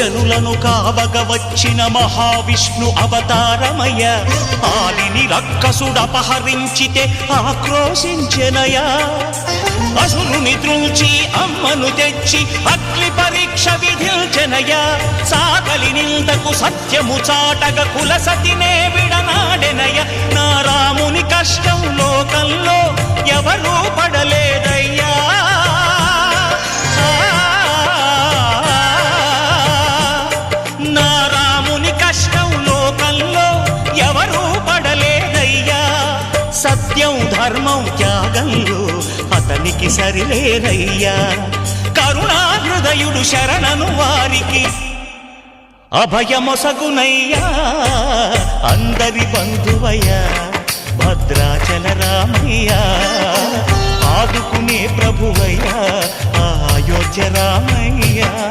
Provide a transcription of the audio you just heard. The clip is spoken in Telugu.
జనులను కావగ వచ్చిన మహావిష్ణు అవతారమయ. ఆలిని రక్కసుడపహరించితే ఆక్రోశించెనయా. అసురుని త్రుంచి అమ్మను తెచ్చి అగ్ని పరీక్ష విధించెనయా. సాగలి నిందకు సత్యము చాటగ కులసతినే విడనాడెనయ. నా రాముని కష్టం లోకంలో ఎవరూ పడలేదయ్యా. నా రాముని కష్టం లోకంలో ఎవరూ పడలేదయ్యా. సత్యం ధర్మం త్యాగంలో అతనికి సరిలేరయ్యా. కరుణాహృదయుడు శరణను వారికి అభయమొసగునయ్యా. అందరి బంధువయ్యా భద్రాచల రామయ్య. ఆదుకునే ప్రభువయ్యా అయోధ్య రామయ్య.